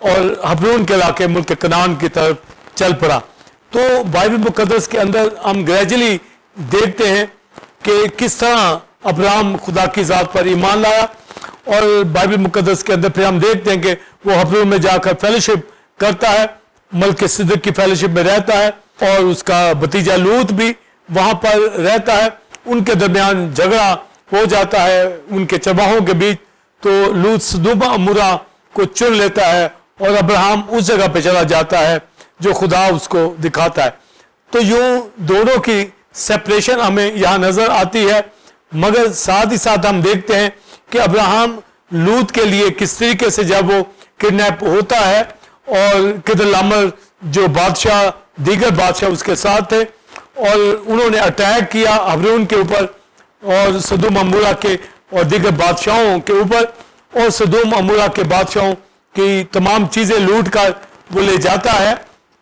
اور ہبرون کے علاقے ملک کنعان کی طرف چل پڑا. تو بائبل مقدس کے اندر ہم گریجولی دیکھتے ہیں کہ کس طرح ابراہم خدا کی ذات پر ایمان لایا, اور بائبل مقدس کے اندر پھر ہم دیکھتے ہیں کہ وہ ہبرون میں جا کر فیلوشپ کرتا ہے, ملک صدق کی فیلوشپ میں رہتا ہے, اور اس کا بھتیجا لوط بھی وہاں پر رہتا ہے. ان کے درمیان جھگڑا ہو جاتا ہے ان کے چرواہوں کے بیچ, تو لوط سدوم عمورہ کو چن لیتا ہے اور ابراہم اس جگہ پہ چلا جاتا ہے جو خدا اس کو دکھاتا ہے. تو یوں دونوں کی سیپریشن ہمیں یہاں نظر آتی ہے, مگر ساتھ ہی ساتھ ہم دیکھتے ہیں کہ ابراہم لوط کے لیے کس طریقے سے جب وہ کڈنیپ ہوتا ہے, اور کدرلامر جو بادشاہ دیگر بادشاہ اس کے ساتھ تھے, اور انہوں نے اٹیک کیا ہبرون کے اوپر اور سدوم عمورہ کے اور دیگر بادشاہوں کے اوپر, اور سدوم عمورہ کے بادشاہوں کی تمام چیزیں لوٹ کر وہ لے جاتا ہے,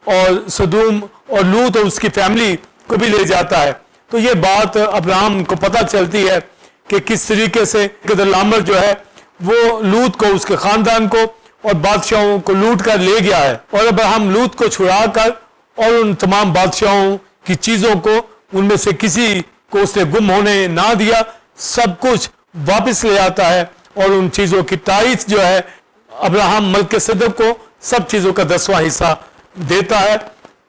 اور سدوم اور لوط اور اس کی فیملی کو بھی لے جاتا ہے. تو یہ بات ابراہم کو پتہ چلتی ہے کہ کس طریقے سے کدرلامر جو ہے وہ لوط کو, اس کے خاندان کو اور بادشاہوں کو لوٹ کر لے گیا ہے, اور ابراہم لوط کو چھڑا کر اور ان تمام بادشاہوں کی چیزوں کو, ان میں سے کسی کو اس نے گم ہونے نہ دیا, سب کچھ واپس لے آتا ہے, اور ان چیزوں کی تائید جو ہے ابراہم ملک صدق کو سب چیزوں کا 10واں حصہ دیتا ہے.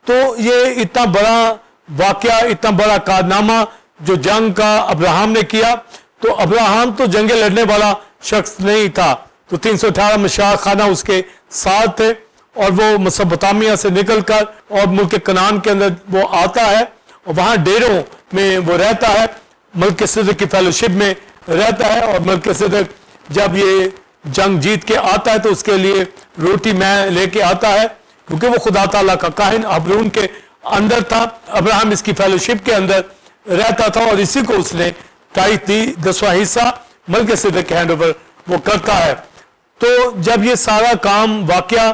تو یہ اتنا بڑا واقعہ, اتنا بڑا کارنامہ جو جنگ کا ابراہم نے کیا. تو ابراہم تو جنگیں لڑنے والا شخص نہیں تھا, تو 318 مشاع خانہ اس کے ساتھ تھے, اور وہ مسوپتامیہ سے نکل کر اور ملک کنعان کے اندر وہ آتا ہے, اور وہاں ڈیروں میں وہ رہتا ہے, ملک صدق کی فیلوشپ میں رہتا ہے. اور ملک صدق جب یہ جنگ جیت کے آتا ہے تو اس کے لیے روٹی میں لے کے آتا ہے, کیونکہ وہ خدا تعالیٰ کا کاہن ہبرون کے اندر تھا. ابراہم اس کی فیلوشپ کے اندر رہتا تھا, اور اسی کو اس نے تائید دی, 10واں حصہ ملک صدق کے ہینڈ اوور وہ کرتا ہے. تو جب یہ سارا کام واقعہ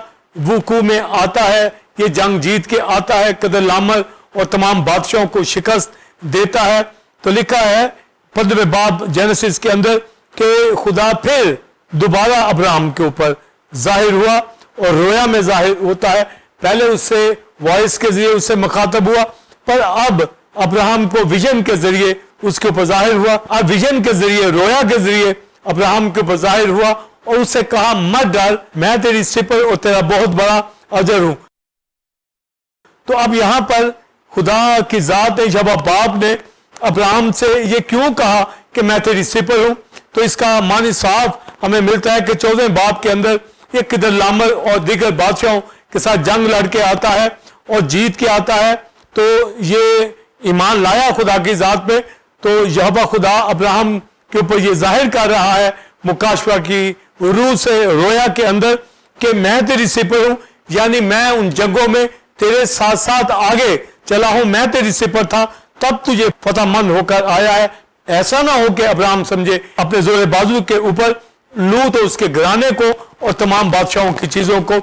وقوع میں آتا ہے, یہ جنگ جیت کے آتا ہے, کدرلامر اور تمام بادشاہوں کو شکست دیتا ہے, تو لکھا ہے 15 باب جینیسس کے اندر کہ خدا پھر دوبارہ ابراہم کے اوپر ظاہر ہوا, اور رویا میں ظاہر ہوتا ہے. پہلے اس سے وائس کے ذریعے اس سے مخاطب ہوا, پر اب ابراہم کو ویژن کے ذریعے اس کے اوپر ظاہر ہوا. اب ویژن کے ذریعے, رویا کے ذریعے ابراہم کے اوپر ظاہر ہوا, اور اس سے کہا مت ڈر, میں تیری سپر اور تیرا بہت بڑا اجر ہوں. تو اب یہاں پر خدا کی ذات ہے, جب باپ نے ابراہم سے یہ کیوں کہا کہ میں تیری سپر ہوں, تو اس کا معنی صاف ہمیں ملتا ہے کہ 14 باب کے اندر یہ کدرلامر اور دیگر بادشاہوں کے ساتھ جنگ لڑ کے آتا ہے اور جیت کے آتا ہے. تو یہ ایمان لایا خدا کی ذات پہ, تو یہوہ خدا ابراہم کے اوپر یہ ظاہر کر رہا ہے مکاشفہ کی روح سے, رویا کے اندر, کہ میں تیری سپر ہوں, یعنی میں ان جنگوں میں تیرے ساتھ ساتھ آگے چلا ہوں, میں تیری سپر تھا تب تجھے فتح مند ہو کر آیا ہے. ایسا نہ ہو کہ ابراہم سمجھے اپنے زور بازو کے اوپر لوط اور اس کے گھرانے کو اور تمام بادشاہوں کی چیزوں کو,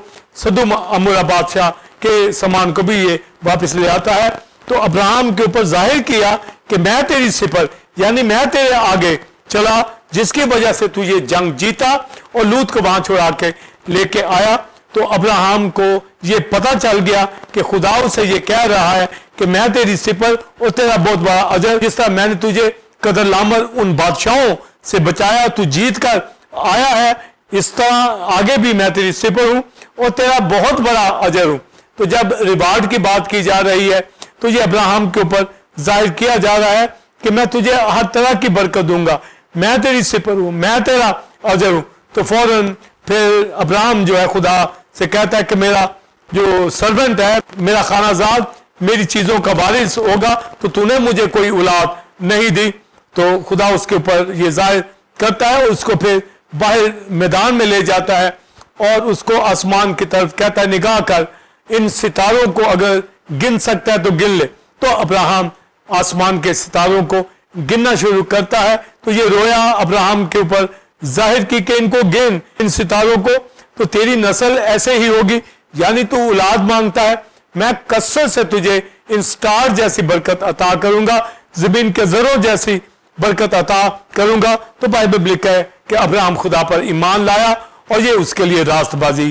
سدوم عمورہ بادشاہ کے سامان کو بھی یہ واپس لے آتا ہے. تو ابراہم کے اوپر ظاہر کیا کہ میں تیری سپر, یعنی میں تیرے آگے چلا, جس کی وجہ سے تو یہ جنگ جیتا اور لوط کو وہاں چھوڑا کے لے کے آیا. تو ابراہم کو یہ پتہ چل گیا کہ خدا اسے یہ کہہ رہا ہے کہ میں تیری سپر اور تیرا بہت بڑا اجر, جس طرح میں نے تجھے کدرلامر ان بادشاہوں سے بچایا, تو جیت کر آیا ہے, اس طرح آگے بھی میں تیری سپر ہوں اور تیرا بہت بڑا اجر ہوں. تو جب ریوارڈ کی بات کی جا رہی ہے تو یہ ابراہم کے اوپر ظاہر کیا جا رہا ہے کہ میں تجھے ہر طرح کی برکت دوں گا, میں تیری سپر ہوں, میں تیرا اجر ہوں. تو فوراً پھر ابراہم جو ہے خدا سے کہتا ہے کہ میرا جو سرونٹ ہے, میرا خانہ زاد میری چیزوں کا وارث ہوگا, تو نے مجھے کوئی اولاد نہیں دی. تو خدا اس کے اوپر یہ ظاہر کرتا ہے, اور اس کو پھر باہر میدان میں لے جاتا ہے, اور اس کو آسمان کی طرف کہتا ہے نگاہ کر, ان ستاروں کو اگر گن سکتا ہے تو گن لے. تو ابراہم آسمان کے ستاروں کو گننا شروع کرتا ہے. تو یہ رویا ابراہم کے اوپر ظاہر کی کہ ان کو گن, ان ستاروں کو, تو تیری نسل ایسے ہی ہوگی, یعنی تو اولاد مانگتا ہے, میں کثرت سے تجھے ان سٹار جیسی برکت عطا کروں گا, زمین کے ذروں جیسی برکت عطا کروں گا. تو بائبل لکھا ہے کہ ابراہم خدا پر ایمان لایا, اور یہ اس کے لیے راست بازی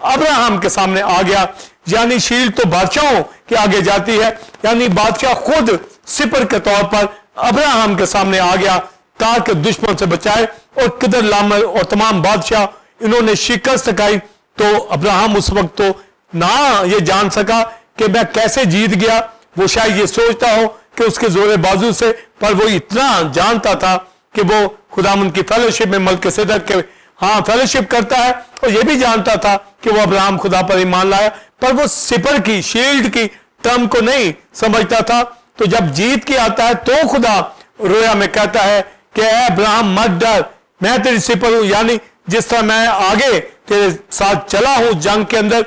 ابراہم کے سامنے آ گیا. یعنی شیلڈ تو بادشاہوں کے آگے جاتی ہے, یعنی بادشاہ خود سپر کے طور پر ابراہم کے سامنے آ گیا تاکہ دشمن سے بچائے. اور قدر لامر اور تمام بادشاہ انہوں نے شکست کھائی. تو ابراہم اس وقت تو نہ یہ جان سکا کہ میں کیسے جیت گیا. وہ شاید یہ سوچتا ہو کہ اس کے زور بازو سے, پر وہ اتنا جانتا تھا کہ وہ خداوند کی فیلوشپ میں ملک صدق کے ہاں فیلوشپ کرتا ہے, اور یہ بھی جانتا تھا کہ وہ ابراہم خدا پر ایمان لایا, پر وہ سپر کی شیلڈ کی ٹرم کو نہیں سمجھتا تھا. تو جب جیت کے آتا ہے تو خدا رویا میں کہتا ہے کہ اے ابراہم مت ڈر, میں تیری سپر ہوں. یعنی جس طرح میں آگے تیرے ساتھ چلا ہوں جنگ کے اندر,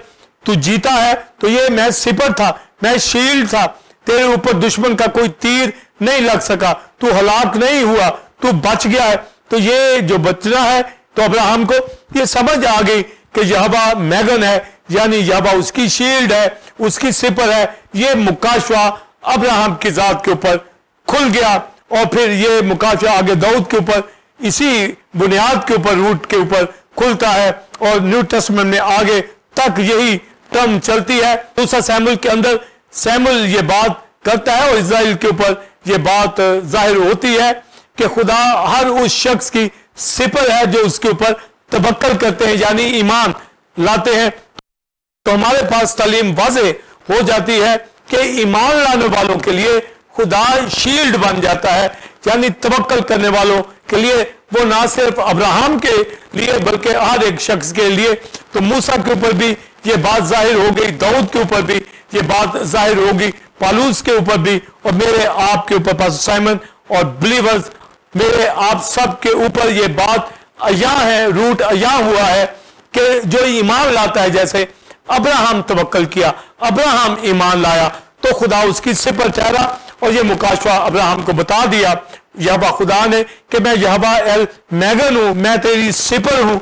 تو جیتا ہے, تو یہ میں سپر تھا, میں شیلڈ تھا, تیرے اوپر دشمن کا کوئی تیر نہیں لگ سکا, تو ہلاک نہیں ہوا, تو بچ گیا ہے. تو یہ جو بچنا ہے, تو ابراہم کو یہ سمجھ آ گئی کہ یہوہ میگن ہے, یعنی یہوہ اس کی شیلڈ ہے, اس کی سپر ہے. یہ مکاشفہ ابراہم کی ذات کے اوپر کھل گیا, اور پھر یہ مکاشفہ آگے داؤد کے اوپر اسی بنیاد کے اوپر روٹ کے اوپر کھلتا ہے, اور نیو ٹیسٹمنٹ میں آگے تک یہی ٹرم چلتی ہے. دوسرا سیموئیل کے اندر سیموئیل یہ بات کرتا ہے, اور اسرائیل کے اوپر یہ بات ظاہر ہوتی ہے کہ خدا ہر اس شخص کی سپر ہے جو اس کے اوپر توکل کرتے ہیں, یعنی ایمان لاتے ہیں. تو ہمارے پاس تعلیم واضح ہو جاتی ہے کہ ایمان لانے والوں کے لیے خدا شیلڈ بن جاتا ہے, یعنی توکل کرنے والوں کے لیے. وہ نہ صرف ابراہم کے لیے بلکہ ہر ایک شخص کے لیے. تو موسیٰ کے اوپر بھی یہ بات ظاہر ہو گئی, داؤد کے اوپر بھی یہ بات ظاہر ہوگی, پالوس کے اوپر بھی, اور میرے آپ کے اوپر پاسٹر سائمن اور بلیورز میرے آپ سب کے اوپر یہ بات عیاں ہے, روٹ عیاں ہوا ہے کہ جو ایمان لاتا ہے, جیسے ابراہم توکل کیا, ابراہم ایمان لایا, تو خدا اس کی سپر ٹھہرا. اور یہ مکاشفہ ابراہم کو بتا دیا یہوہ خدا نے کہ میں یہوہ ایل میگن ہوں, میں تیری سپر ہوں,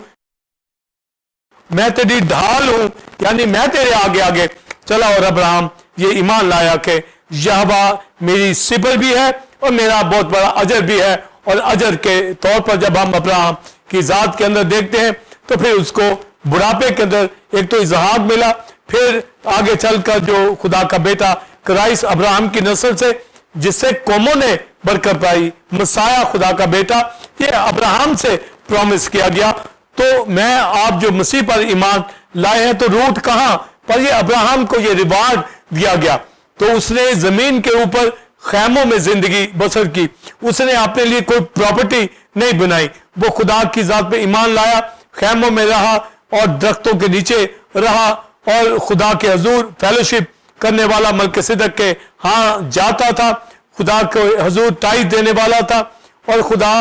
میں تیری ڈھال ہوں, یعنی میں تیرے آگے آگے چلا. اور ابراہم یہ ایمان لایا کہ یہوہ میری سپر بھی ہے اور میرا بہت بڑا اجر بھی ہے. اور اجر کے طور پر جب ہم ابراہم کی ذات کے اندر دیکھتے ہیں تو پھر اس کو بڑھاپے کے اندر ایک تو اسحاق ملا, پھر آگے چل کر جو خدا کا بیٹا کرائس ابراہم کی نسل سے جس سے قوموں نے برکت پائی, مسیح خدا کا بیٹا, یہ ابراہم سے پرومس کیا گیا. تو میں آپ جو مسیح پر ایمان لائے ہیں, تو روٹ کہاں پر یہ ابراہم کو یہ ریوارڈ دیا گیا. تو اس نے زمین کے اوپر خیموں میں زندگی بسر کی, اس نے اپنے لیے کوئی پراپرٹی نہیں بنائی. وہ خدا کی ذات پہ ایمان لایا, خیموں میں رہا اور درختوں کے نیچے رہا, اور خدا کے حضور فیلوشپ کرنے والا ملک صدق کے ہاں جاتا تھا, خدا کے حضور ٹائید دینے والا تھا, اور خدا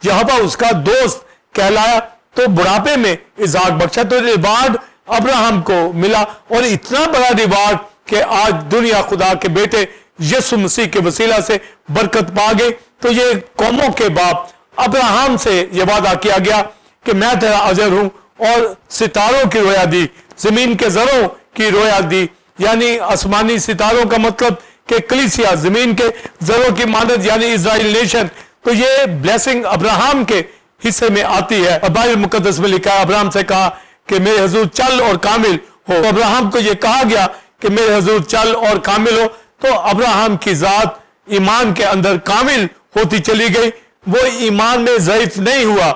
یہوہ اس کا دوست کہلایا. تو بڑھاپے میں اسحاق بخشا, تو ریوارڈ ابراہم کو ملا, اور اتنا بڑا ریوارڈ کہ آج دنیا خدا کے بیٹے یسوع مسیح کے وسیلہ سے برکت پا گئے. تو یہ قوموں کے باپ ابراہم سے یہ وعدہ کیا گیا کہ میں تیرا اجر ہوں, اور ستاروں کی رویا دی, زمین کے زروں کی رویا دی. یعنی آسمانی ستاروں کا مطلب کہ کلیسیا, زمین کے زروں کی مانند, یعنی اسرائیل نیشن. تو یہ بلیسنگ ابراہم کے حصے میں آتی ہے. اور بائبل مقدس میں لکھا ہے, ابراہم سے کہا کہ میرے حضور چل اور کامل ہو. تو ابراہم کو یہ کہا گیا کہ میرے حضور چل اور کامل ہو. تو ابراہم کی ذات ایمان کے اندر کامل ہوتی چلی گئی. وہ ایمان میں ضعیف نہیں ہوا,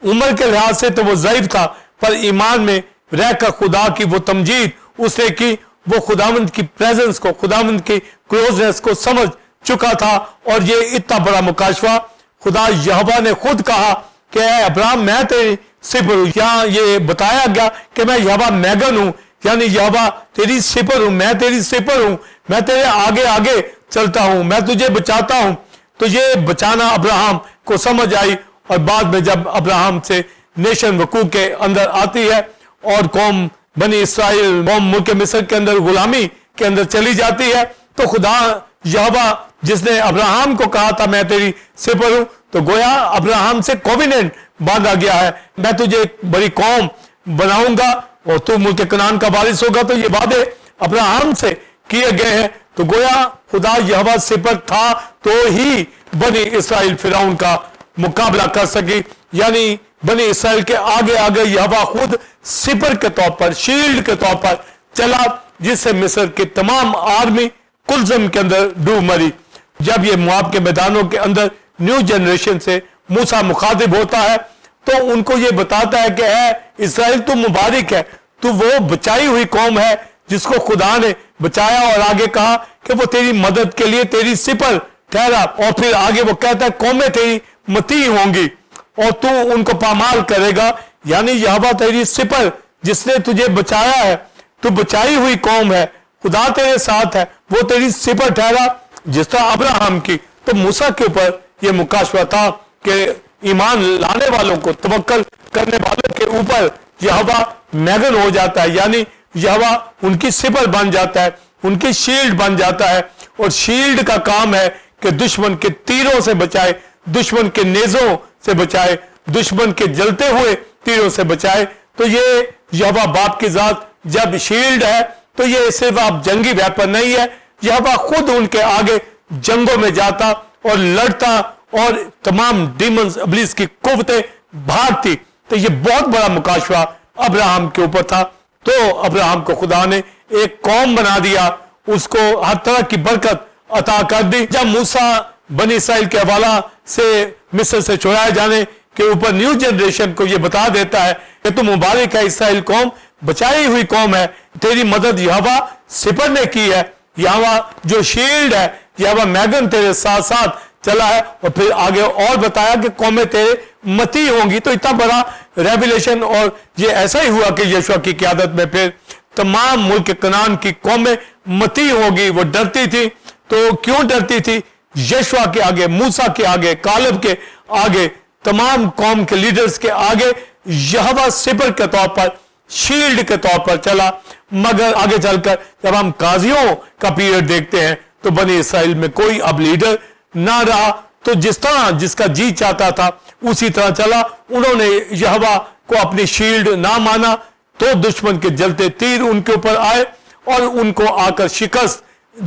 عمر کے لحاظ سے تو وہ ضعیف تھا, پر ایمان میں رہ کر خدا کی وہ تمجید اس نے کی. وہ خداوند کی پریزنس کو, خداوند کی کلوزنس کو سمجھ چکا تھا. اور یہ اتنا بڑا مکاشفہ خدا یہوہ نے خود کہا کہ اے ابراہم میں تیری سپر ہوں. یہاں یہ بتایا گیا کہ میں یہوہ میگن ہوں, یعنی یہوہ تیری سپر ہوں, میں تیری سپر ہوں, میں تیرے آگے آگے چلتا ہوں, میں تجھے بچاتا ہوں. تو یہ بچانا ابراہم کو سمجھ آئی. اور بعد میں جب ابراہم سے نیشن وقوع کے اندر آتی ہے اور قوم بنی اسرائیل قوم ملک مصر کے اندر غلامی کے اندر چلی جاتی ہے, تو خدا یہوہ جس نے ابراہم کو کہا تھا میں تیری سپر ہوں, تو گویا ابراہم سے کووننٹ باندھا گیا ہے, میں تجھے ایک بڑی قوم بناؤں گا اور تو ملک کنعان کا وارث ہوگا. تو یہ وعدے ابراہم سے کیے گئے ہیں. تو گویا خدا یہوہ سپر تھا تو ہی بنی اسرائیل فرعون کا مقابلہ کر سکی. یعنی بنی اسرائیل کے آگے آگے یہوہ خود سپر کے طور پر، شیلڈ کے طور پر چلا، جس سے مصر کی تمام آرمی کلزم کے اندر ڈوب مری۔ جب یہ مواب کے میدانوں کے اندر نیو جنریشن سے موسیٰ مخاطب ہوتا ہے تو ان کو یہ بتاتا ہے کہ اے اسرائیل تو مبارک ہے، تو وہ بچائی ہوئی قوم ہے جس کو خدا نے بچایا، اور آگے کہا کہ وہ تیری مدد کے لیے تیری سپر ٹھہرا، اور پھر آگے وہ کہتا ہے قومیں تیری مطیع ہوں گی اور تو ان کو پامال کرے گا، یعنی یہوہ تیری سپر جس نے تجھے بچایا ہے، تو بچائی ہوئی قوم ہے، خدا تیرے ساتھ ہے، وہ تیری سپر ٹھہرا جس طرح ابراہم کی۔ تو موسیٰ کے اوپر یہ مکاشفہ تھا کہ ایمان لانے والوں کو، توکل کرنے والوں کے اوپر یہوہ میگن ہو جاتا ہے، یعنی یہوہ ان کی سپر بن جاتا ہے، ان کی شیلڈ بن جاتا ہے، اور شیلڈ کا کام ہے کہ دشمن کے تیروں سے بچائے، دشمن کے نیزوں سے بچائے، دشمن کے جلتے ہوئے تیروں سے بچائے۔ تو یہ یہوہ باپ کی ذات جب شیلڈ ہے تو یہ صرف آپ جنگی ویپن نہیں ہے، یہوہ خود ان کے آگے جنگوں میں جاتا اور لڑتا اور تمام ڈیمنز ابلیس کی قوتیں بھاگتی۔ تو یہ بہت بڑا مکاشفہ ابراہم کے اوپر تھا۔ تو ابراہم کو خدا نے ایک قوم بنا دیا، اس کو ہر طرح کی برکت عطا کر دی۔ جب موسیٰ بنی اسرائیل کے حوالہ سے مصر سے چھڑائے جانے کے اوپر نیو جنریشن کو یہ بتا دیتا ہے کہ تم مبارک ہے اسرائیل قوم، بچائی ہوئی قوم ہے، تیری مدد یہوہ سپر نے کی ہے، یہوہ جو شیلڈ ہے، یہوہ میگن تیرے ساتھ ساتھ چلا ہے۔ اور پھر آگے اور بتایا کہ قومیں تیرے مطیع ہوں گی۔ تو اتنا بڑا ریویلیشن، اور یہ ایسا ہی ہوا کہ یشوع کی قیادت میں پھر تمام ملک کنعان کی قومیں مطیع ہوگی۔ وہ ڈرتی تھی، تو کیوں ڈرتی تھی؟ یشوع کے آگے، موسیٰ کے آگے، کالب کے آگے، تمام قوم کے لیڈرز کے آگے یہوہ سپر کے طور پر، شیلڈ کے طور پر چلا۔ مگر آگے چل کر جب ہم قاضیوں کا پیریڈ دیکھتے ہیں تو بنی اسرائیل میں کوئی اب لیڈر نہ رہا، تو جس طرح جس کا جی چاہتا تھا اسی طرح چلا۔ انہوں نے یہوہ کو اپنی شیلڈ نہ مانا تو دشمن کے جلتے تیر ان کے اوپر آئے اور ان کو آ کر شکست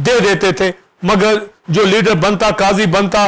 دے دیتے تھے۔ مگر جو لیڈر بنتا، قاضی بنتا،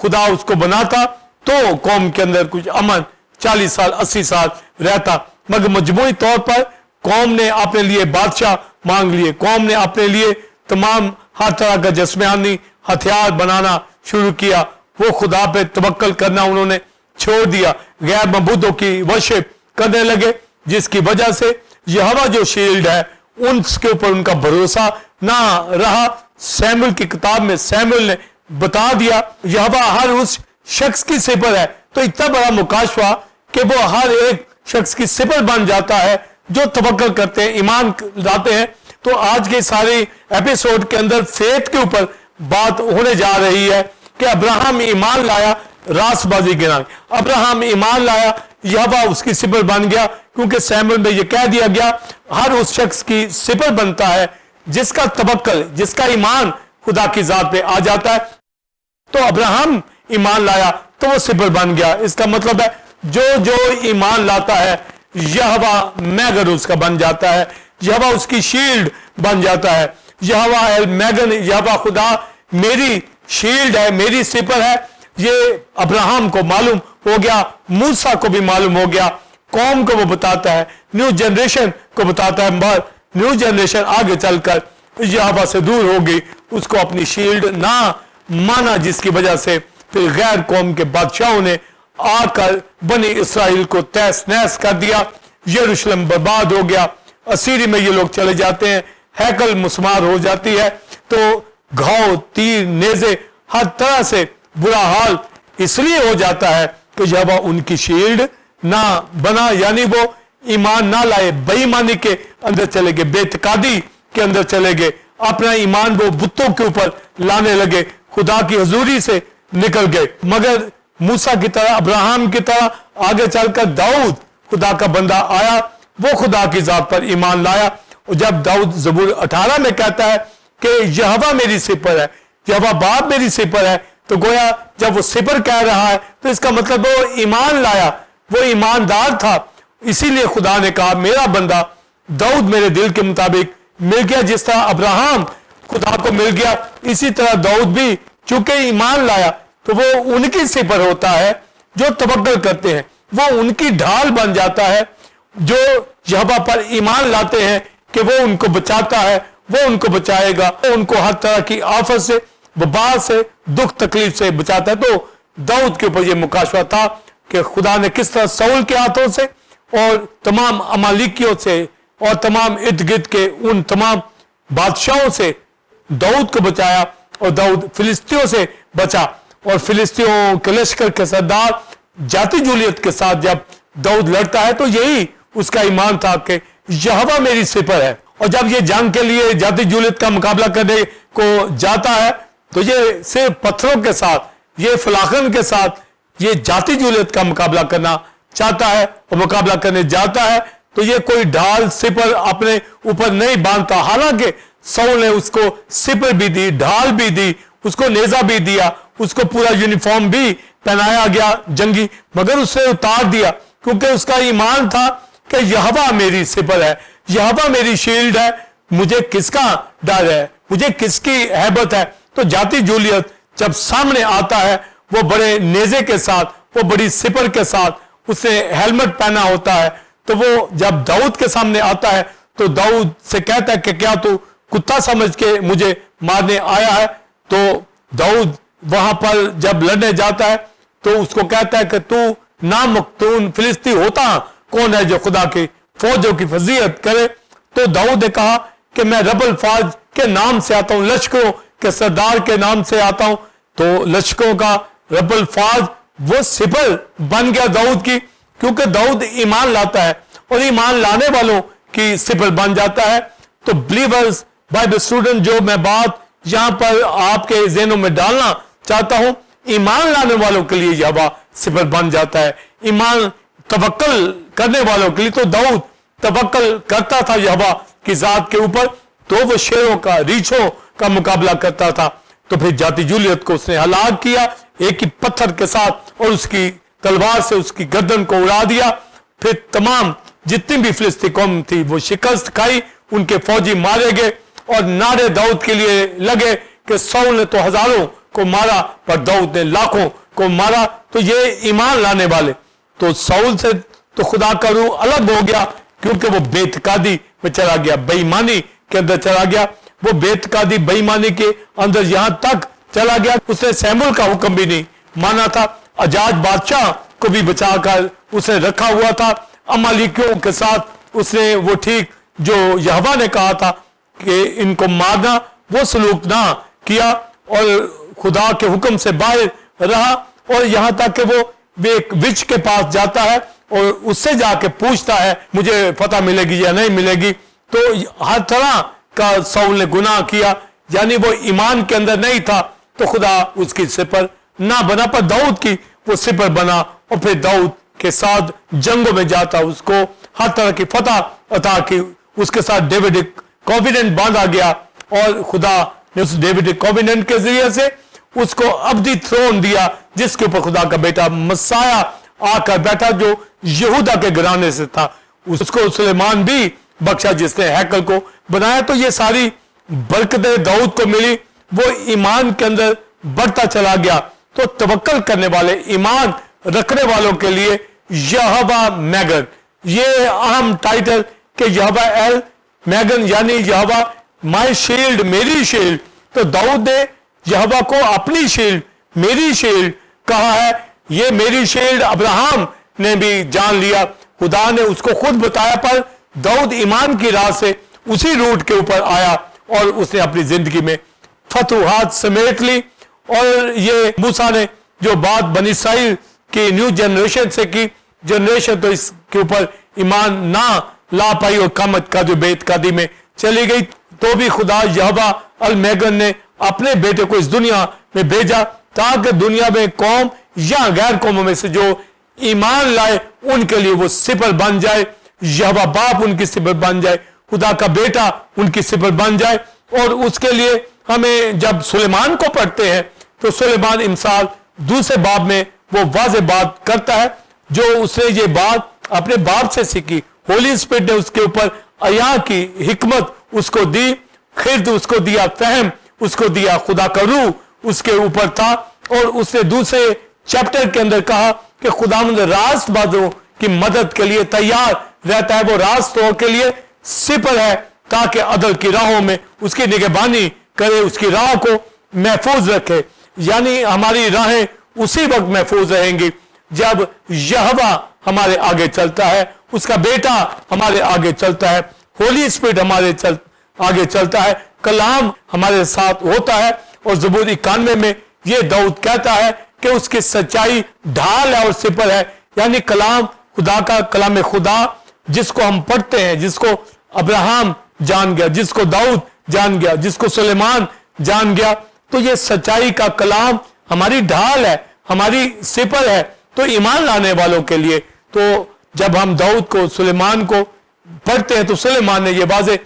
خدا اس کو بناتا تو قوم کے اندر کچھ امن 40 سال 80 سال رہتا۔ مگر مجموعی طور پر قوم نے اپنے لیے بادشاہ مانگ لیے، قوم نے اپنے لیے تمام ہر طرح کا جسمانی ہتھیار بنانا شروع کیا، وہ خدا پہ توکل کرنا انہوں نے چھوڑ دیا، غیر معبودوں کی ورشپ کرنے لگے، جس کی وجہ سے یہوہ جو شیلڈ ہے ان کے اوپر ان کا بھروسہ نہ رہا۔ سیموئیل کی کتاب میں سیموئیل نے بتا دیا یہوہ ہر اس شخص کی سپر ہے۔ تو اتنا بڑا مکاشفہ کہ وہ ہر ایک شخص کی سپر بن جاتا ہے جو توکل کرتے ہیں، ایمان لاتے ہیں۔ تو آج کے سارے ایپیسوڈ کے اندر فیتھ کے اوپر بات ہونے جا رہی ہے کہ ابراہم ایمان لایا، راست بازی گنا، ابراہم ایمان لایا، یہوہ اس کی سپر بن گیا، کیونکہ سیموئیل میں یہ کہہ دیا گیا ہر اس شخص کی سپر بنتا ہے جس کا توکل، جس کا ایمان خدا کی ذات پہ آ جاتا ہے۔ تو ابراہم ایمان لایا تو وہ سپر بن گیا۔ اس کا مطلب ہے جو ایمان لاتا ہے یہوہ میگن اس کا بن جاتا ہے، یہوہ اس کی شیلڈ بن جاتا ہے۔ یہوہ میگن، یہوہ خدا میری شیلڈ ہے، میری سپر ہے۔ یہ ابراہم کو معلوم ہو گیا، موسیٰ کو بھی معلوم ہو گیا، قوم کو وہ بتاتا ہے، نیو جنریشن کو بتاتا ہے۔ نیو جنریشن آگے چل کر یہوہ سے دور ہو گئی، اس کو اپنی شیلڈ نہ مانا، جس کی وجہ سے پھر غیر قوم کے بادشاہوں نے آ کر بنی اسرائیل کو تہس نہس کر دیا، یروشلم برباد ہو گیا، اسیری میں یہ لوگ چلے جاتے ہیں، ہیکل مسمار ہو جاتی ہے۔ تو گھاؤ، تیر، نیزے، ہر طرح سے برا حال اس لیے ہو جاتا ہے کہ یہوہ ان کی شیلڈ نہ بنا، یعنی وہ ایمان نہ لائے، بے ایمانی کے اندر چلے گئے، بے اعتقادی کے اندر چلے گئے، اپنا ایمان وہ بتوں کے اوپر لانے لگے، خدا کی حضوری سے نکل گئے۔ مگر موسیٰ کی طرح، ابراہم کی طرح آگے چل کر داؤد خدا کا بندہ آیا، وہ خدا کی ذات پر ایمان لایا۔ اور جب داؤد زبور 18 میں کہتا ہے کہ یہوہ میری سپر ہے، یہوہ باپ میری سپر ہے، تو گویا جب وہ سپر کہہ رہا ہے تو اس کا مطلب وہ ایمان لایا، وہ ایماندار تھا۔ اسی لیے خدا نے کہا میرا بندہ داؤد میرے دل کے مطابق مل گیا، جس طرح ابراہم خدا کو مل گیا اسی طرح داؤد بھی چونکہ ایمان لایا، تو وہ ان کی سپر ہوتا ہے جو توکل کرتے ہیں، وہ ان کی ڈھال بن جاتا ہے جو یہوہ پر ایمان لاتے ہیں کہ وہ ان کو بچاتا ہے, وہ ان کو بچائے گا, وہ ان کو ہر طرح کی آفت سے, وبا سے, دکھ تکلیف سے بچاتا ہے. تو داؤد کے اوپر یہ مکاشفہ تھا کہ خدا نے کس طرح ساؤل کے ہاتھوں سے اور تمام امالیکیوں سے اور تمام ارد گرد کے ان تمام بادشاہوں سے داؤد کو بچایا, اور داؤد فلسطینیوں سے بچا. اور فلسطینیوں کے لشکر کے سردار جاتی جولیت کے ساتھ جب داؤد لڑتا ہے تو یہی اس کا ایمان تھا کہ یہوہ میری سپر ہے. اور جب یہ جنگ کے لیے جاتی جولیت کا مقابلہ کرنے کو جاتا ہے تو یہ صرف پتھروں کے ساتھ, یہ فلاخن کے ساتھ یہ جاتی جولیت کا مقابلہ کرنا چاہتا ہے اور مقابلہ کرنے جاتا ہے. تو یہ کوئی ڈھال سپر اپنے اوپر نہیں باندھتا, حالانکہ ساؤل نے اس کو سپر بھی دی, ڈھال بھی دی, اس کو نیزہ بھی دیا, اس کو پورا یونیفارم بھی پہنایا گیا جنگی, مگر اس نے اتار دیا کیونکہ اس کا ایمان تھا کہ یہوہ میری سپر ہے, یہوہ میری شیلڈ ہے, مجھے کس کا ڈر ہے, مجھے کس کی ہیبت ہے. تو جاتی جولیت جب سامنے آتا ہے وہ بڑے نیزے کے ساتھ, وہ بڑی سپر کے ساتھ, اس نے ہیلمٹ پہنا ہوتا ہے, تو وہ جب داؤد کے سامنے آتا ہے تو داؤد سے کہتا ہے کہ کیا تو کتا سمجھ کے مجھے مارنے آیا ہے. تو داؤد وہاں پر جب لڑنے جاتا ہے تو اس کو کہتا ہے کہ تو نامقتون فلسطی ہوتا کون ہے جو خدا کی فوجوں کی فضیلت کرے. تو داؤد نے کہا کہ میں رب الفاظ کے نام سے آتا ہوں, لشکروں کے سردار کے نام سے آتا ہوں. تو لشکروں کا رب الفاظ وہ سپر بن گیا داؤد کی, کیونکہ داؤد ایمان لاتا ہے اور ایمان لانے والوں کی سپر بن جاتا ہے. تو بلیورز بائبل اسٹوڈنٹ, جو میں بات یہاں پر آپ کے ذہنوں میں ڈالنا چاہتا ہوں, ایمان لانے والوں کے لیے یہوہ سپر بن جاتا ہے, ایمان توکل کرنے والوں کے لیے. تو داؤد توکل کرتا تھا یہوہ کی ذات کے اوپر, تو وہ شیروں کا, ریچھوں کا مقابلہ کرتا تھا. تو پھر جاتی جولیت کو اس نے ہلاک کیا ایک ہی پتھر کے ساتھ, اور اس کی تلوار سے اس کی گردن کو اڑا دیا. پھر تمام جتنی بھی فلسطی قوم تھی وہ شکست کھائی, ان کے فوجی مارے گئے, اور نعرے داؤد کے لیے لگے کہ ساؤل نے تو ہزاروں کو مارا پر داؤد نے لاکھوں کو مارا. تو یہ ایمان لانے والے, تو ساؤل سے تو خدا کا روح الگ ہو گیا کیونکہ وہ بے اعتقادی میں چلا گیا, بے ایمانی کے اندر چلا گیا. وہ بے اعتقادی بے ایمانی کے اندر یہاں تک چلا گیا اس نے سیمول کا حکم بھی نہیں مانا تھا, اجاج بادشاہ کو بھی بچا کر اس نے رکھا ہوا تھا. امالیکیوں کے ساتھ اس نے وہ ٹھیک جو یہوہ نے کہا تھا کہ ان کو مارنا, وہ سلوک نہ کیا اور خدا کے حکم سے باہر رہا. اور یہاں تک کہ وہ ایک وچ کے پاس جاتا ہے اور اس سے جا کے پوچھتا ہے مجھے فتح ملے گی یا نہیں ملے گی. تو ہر طرح کا ساؤل نے گناہ کیا, یعنی وہ ایمان کے اندر نہیں تھا, تو خدا اس کی سپر نہ بنا, پر داؤد کی وہ سپر بنا. اور پھر داؤد کے ساتھ جنگوں میں جاتا, اس کو ہر طرح کی فتح عطا کی, اس کے ساتھ ڈیوڈک کوویننٹ باندھا گیا, اور خدا نے اس ڈیوڈک کوویننٹ کے ذریعے سے اس کو ابدی تھرون دیا جس کے اوپر خدا کا بیٹا مسیح آ کر بیٹھا جو یہودا کے گھرانے سے تھا. اس کو سلیمان بھی بخشا جس نے ہیکل کو بنایا. تو یہ ساری برکتیں داؤد کو ملی, وہ ایمان کے اندر بڑھتا چلا گیا. تو توکل کرنے والے, ایمان رکھنے والوں کے لیے یہوہ میگن, یہ اہم ٹائٹل کہ یہوہ ایل میگن یعنی یہوہ مائی شیلڈ, میری شیلڈ. تو داؤد نے یہوہ کو اپنی شیلڈ, میری شیلڈ کہا ہے. یہ میری شیلڈ ابراہم نے بھی جان لیا, خدا نے اس کو خود بتایا, پر داؤد ایمان کی راہ سے اسی روٹ کے اوپر آیا اور اس نے اپنی زندگی میں فتوحات سمیٹ لی. اور یہ موسیٰ نے جو بات بنی اسرائیل کی نیو جنریشن سے کی, جنریشن تو اس کے اوپر ایمان نہ لا پائی اور قامت کا جو بے اعتقادی میں چلی گئی, تو بھی خدا یہوہ المیگن نے اپنے بیٹے کو اس دنیا میں بھیجا تاکہ دنیا میں قوم یا غیر قوموں میں سے جو ایمان لائے ان کے لیے وہ سپر بن جائے, یہوہ باپ ان کی سپر بن جائے, خدا کا بیٹا ان کی سپر بن جائے. اور اس کے لیے ہمیں جب سلیمان کو پڑھتے ہیں تو سلیمان امثال دوسرے باب میں وہ واضح بات کرتا ہے جو اس نے یہ بات اپنے باپ سے سیکھی, ہولی اسپرٹ نے اس کے اوپر عیاں کی حکمت اس کو دی, خرد اس کو دیا, فہم اس کو دیا, خدا کا روح اس کے اوپر تھا. اور اس نے دوسرے چیپٹر کے اندر کہا کہ خداوند راست بازوں کی مدد کے لیے تیار رہتا ہے. وہ راستوں کے لیے سپر ہے تاکہ عدل کی راہوں میں اس کی نگہبانی کرے, اس کی راہ کو محفوظ رکھے. یعنی ہماری راہیں اسی وقت محفوظ رہیں گی جب یہوہ ہمارے آگے چلتا ہے, اس کا بیٹا ہمارے آگے چلتا ہے, ہولی اسپرٹ ہمارے آگے چلتا ہے, کلام ہمارے ساتھ ہوتا ہے. اور زبور 91 میں یہ داؤد کہتا ہے کہ اس کی سچائی ڈھال ہے اور سپر ہے. یعنی کلام خدا کا, کلام خدا جس کو ہم پڑھتے ہیں, جس کو ابراہم جان گیا, جس کو داؤد جان گیا, جس کو سلیمان جان گیا, تو یہ سچائی کا کلام ہماری ڈھال ہے, ہماری سپر ہے. تو ایمان لانے والوں کے لیے, تو جب ہم داؤد کو, سلیمان کو پڑھتے ہیں تو سلیمان نے یہ واضح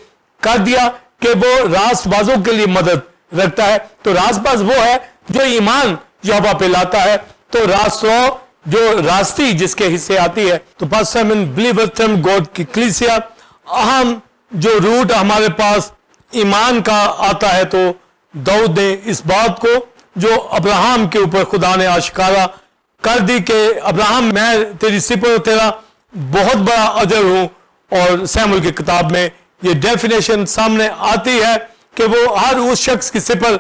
کر دیا کہ وہ راست بازوں کے لیے مدد رکھتا ہے. تو راست باز وہ ہے جو ایمان یہوہ پہ لاتا ہے. تو راستوں جو راستی جس کے حصے آتی ہے. تو بلیورٹن گوڈ کی کلیسیا اہم جو روٹ ہمارے پاس ایمان کا آتا ہے, تو داؤد نے اس بات کو جو ابراہم کے اوپر خدا نے آشکارا کر دی کہ ابراہم میں تیری سپر, تیرا بہت بڑا اجر ہوں. اور سیموئیل کی کتاب میں یہ ڈیفینیشن سامنے آتی ہے کہ وہ ہر اس شخص کی سپر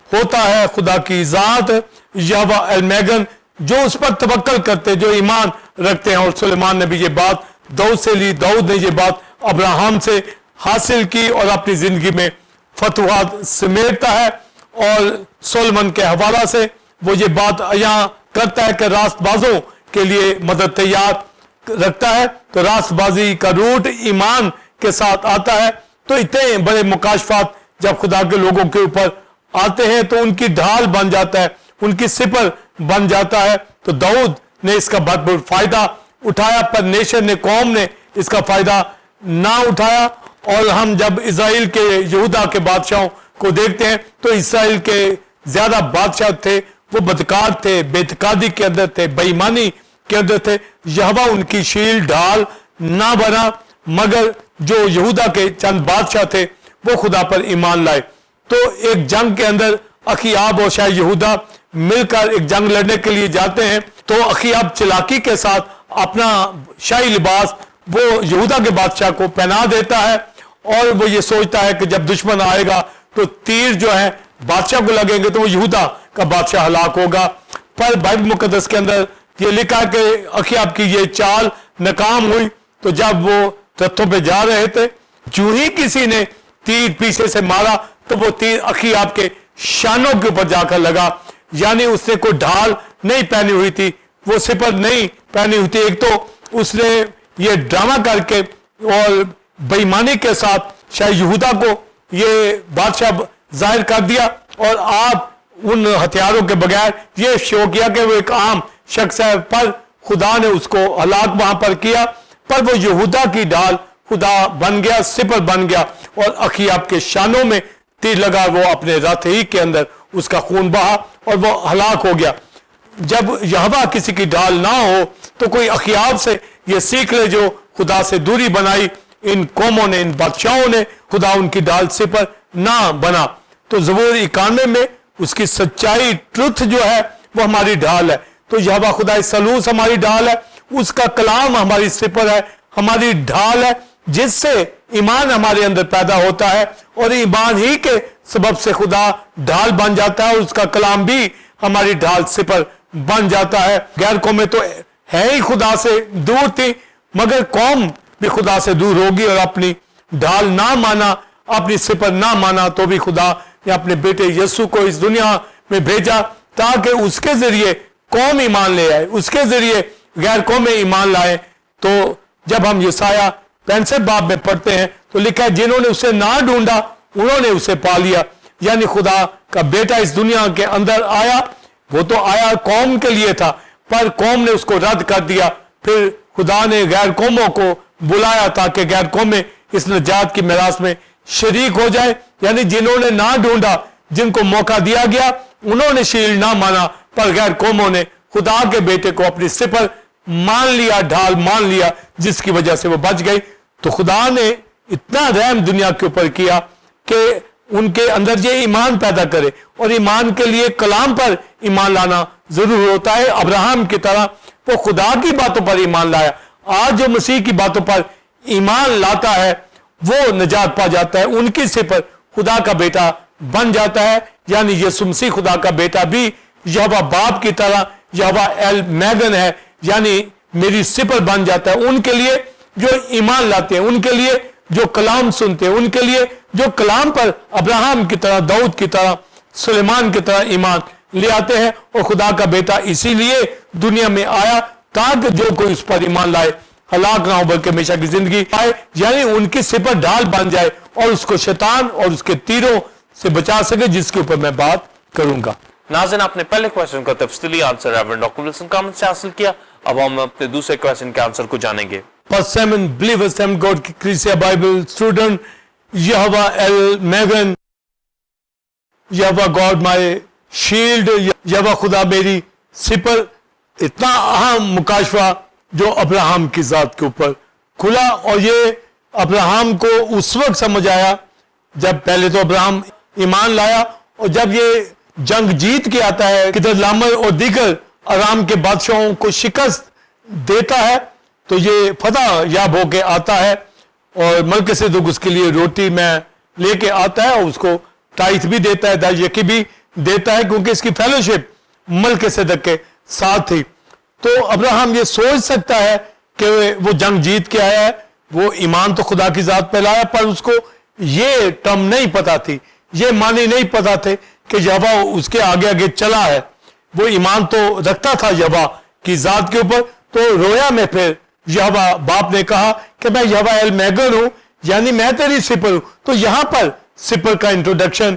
ہوتا ہے خدا کی ذات یہوہ المیگن, جو اس پر توکل کرتے, جو ایمان رکھتے ہیں. اور سلیمان نے بھی یہ بات داؤد سے لی, داؤد نے یہ بات ابراہم سے حاصل کی اور اپنی زندگی میں فتوحات سمیٹتا ہے. اور سولمن کے حوالہ سے وہ یہ بات یہاں کرتا ہے کہ راست بازوں کے لیے مدد تیار رکھتا ہے. تو راست بازی کا روٹ ایمان کے ساتھ آتا ہے. تو اتنے بڑے مکاشفات جب خدا کے لوگوں کے اوپر آتے ہیں تو ان کی ڈھال بن جاتا ہے, ان کی سپر بن جاتا ہے. تو داؤد نے اس کا بھرپور فائدہ اٹھایا, پر نیشن نے, قوم نے اس کا فائدہ نہ اٹھایا. اور ہم جب اسرائیل کے, یہودا کے بادشاہوں کو دیکھتے ہیں تو اسرائیل کے زیادہ بادشاہ تھے وہ بدکار تھے, بے اعتقادی کے اندر تھے, بے ایمانی کے اندر تھے. یہوہ ان کی شیل ڈھال نہ بنا, مگر جو یہودا کے چند بادشاہ تھے وہ خدا پر ایمان لائے. تو ایک جنگ کے اندر اخیاب اور شاہ یہودا مل کر ایک جنگ لڑنے کے لیے جاتے ہیں. تو اخیاب چلاکی کے ساتھ اپنا شاہی لباس وہ یہودا کے بادشاہ کو پہنا دیتا ہے, اور وہ یہ سوچتا ہے کہ جب دشمن آئے گا تو تیر جو ہے بادشاہ کو لگیں گے تو وہ یہودا کا بادشاہ ہلاک ہوگا. پر بائبل مقدس کے اندر یہ لکھا کہ اخیاب کی یہ چال ناکام ہوئی. تو جب وہ رتھوں پہ جا رہے تھے, جو ہی کسی نے تیر پیچھے سے مارا تو وہ تیر اخیاب کے شانوں کے اوپر جا کر لگا. یعنی اس نے کوئی ڈھال نہیں پہنی ہوئی تھی, وہ سپر نہیں پہنی ہوئی تھی. ایک تو اس نے یہ ڈرامہ کر کے اور بے ایمانی کے ساتھ شاہ یہودا کو یہ بادشاہ ظاہر کر دیا, اور آپ ان ہتھیاروں کے بغیر یہ شو کیا کہ وہ ایک عام شخص ہے. پر خدا نے اس کو ہلاک وہاں پر کیا, پر وہ یہودا کی ڈھال خدا بن گیا, سپر بن گیا, اور اخیاب کے شانوں میں تیر لگا, وہ اپنے رتھ ہی کے اندر اس کا خون بہا اور وہ ہلاک ہو گیا. جب یہوہ کسی کی ڈھال نہ ہو تو کوئی اخیاب سے یہ سیکھ لے جو خدا سے دوری بنائی ان قوموں نے, ان بادشاہوں نے, خدا ان کی ڈھال سپر نہ بنا. تو زبور 91 میں اس کی سچائی, ٹروتھ جو ہے وہ ہماری ڈھال ہے. تو یہوہ خدا سلوس ہماری ڈھال ہے, اس کا کلام ہماری سپر ہے, ہماری ڈھال ہے, جس سے ایمان ہمارے اندر پیدا ہوتا ہے, اور ایمان ہی کے سبب سے خدا ڈھال بن جاتا ہے, اور اس کا کلام بھی ہماری ڈھال سپر بن جاتا ہے. غیر قومیں تو ہے ہی خدا سے دور تھی, مگر قوم بھی خدا سے دور ہوگی, اور اپنی ڈھال نہ مانا, اپنی سپر نہ مانا, تو بھی خدا نے اپنے بیٹے یسوع کو اس دنیا میں بھیجا تاکہ اس کے ذریعے قوم ایمان لے آئے, اس کے ذریعے غیر قومیں ایمان لائے. تو جب ہم یسایہ 65 باب میں پڑھتے ہیں تو لکھا ہے جنہوں نے اسے نہ ڈھونڈا انہوں نے اسے پا لیا. یعنی خدا کا بیٹا اس دنیا کے اندر آیا, وہ تو آیا قوم کے لیے تھا, پر قوم نے اس کو رد کر دیا. پھر خدا نے غیر قوموں کو بلایا تاکہ غیر قومیں اس نجات کی میراث میں شریک ہو جائے. یعنی جنہوں نے نہ ڈھونڈا, جن کو موقع دیا گیا, انہوں نے شیل نہ مانا, پر غیر قوموں نے خدا کے بیٹے کو اپنی سپر مان لیا, ڈھال مان لیا, جس کی وجہ سے وہ بچ گئی. تو خدا نے اتنا رحم دنیا کے اوپر کیا کہ ان کے اندر یہ ایمان پیدا کرے, اور ایمان کے لیے کلام پر ایمان لانا ضرور ہوتا ہے. ابراہم کی طرح وہ خدا کی باتوں پر ایمان لایا. آج جو مسیح کی باتوں پر ایمان لاتا ہے وہ نجات پا جاتا ہے, ان کی صفر خدا کا بیٹا بن جاتا ہے. یعنی یسوع مسیح خدا کا بیٹا بھی یہوہ باپ کی طرح یہوہ ایل میگن ہے, یعنی میری صفر بن جاتا ہے. ان کے لیے جو ایمان لاتے ہیں, ان کے لیے جو کلام سنتے ہیں, ان کے لیے جو کلام پر ابراہم کی طرح, داؤد کی طرح, سلیمان کی طرح ایمان لے آتے ہیں. اور خدا کا بیٹا اسی لیے دنیا میں آیا تاکہ جو کوئی اس پر ایمان لائے ہلاک نہ ہو بلکہ ہمیشہ کی زندگی پائے, یعنی ان کی صفر ڈھال بن جائے اور اس کو شیطان اور اس کے تیروں سے بچا سکے, جس کے اوپر میں بات کروں گا. ناظرین, آپ نے پہلے کوشچن کا تفصیلی answer reverend doctor Wilson common سے حاصل کیا. اب ہم اپنے دوسرے کوشچن کے آنسر کو جانیں گے. First Simon, believers, Sam God کی کریسیا بائبل اسٹوڈنٹ, یہوہ ایل میگن, یہوہ گاڈ مائی شیلڈ, یہوہ خدا میری سپر. اتنا اہم مکاشفہ جو ابراہم کی ذات کے اوپر کھلا, اور یہ ابراہم کو اس وقت سمجھ آیا جب پہلے تو ابراہم ایمان لایا, اور جب یہ جنگ جیت کے آتا ہے, کدر لامر اور دیگر ارام کے بادشاہوں کو شکست دیتا ہے, تو یہ فتح یاب ہو کے آتا ہے. اور ملک سے تو اس کے لیے روٹی میں لے کے آتا ہے, اور اس کو ٹائٹ بھی دیتا ہے, دایکی بھی دیتا ہے, کیونکہ اس کی فیلوشپ ملک صدق کے ساتھ تھی. تو ابراہم یہ سوچ سکتا ہے کہ وہ جنگ جیت کے آیا ہے, وہ ایمان تو خدا کی ذات پہ لایا, پر اس کو یہ ٹرم نہیں پتا تھی, یہ معنی نہیں پتا تھے کہ یہوہ اس کے آگے آگے چلا ہے. وہ ایمان تو رکھتا تھا یہوہ کی ذات کے اوپر. تو رویا میں پھر یہوہ باپ نے کہا کہ میں یہوہ ایل میگن ہوں, یعنی میں تیری سپر ہوں. تو یہاں پر سپر کا انٹروڈکشن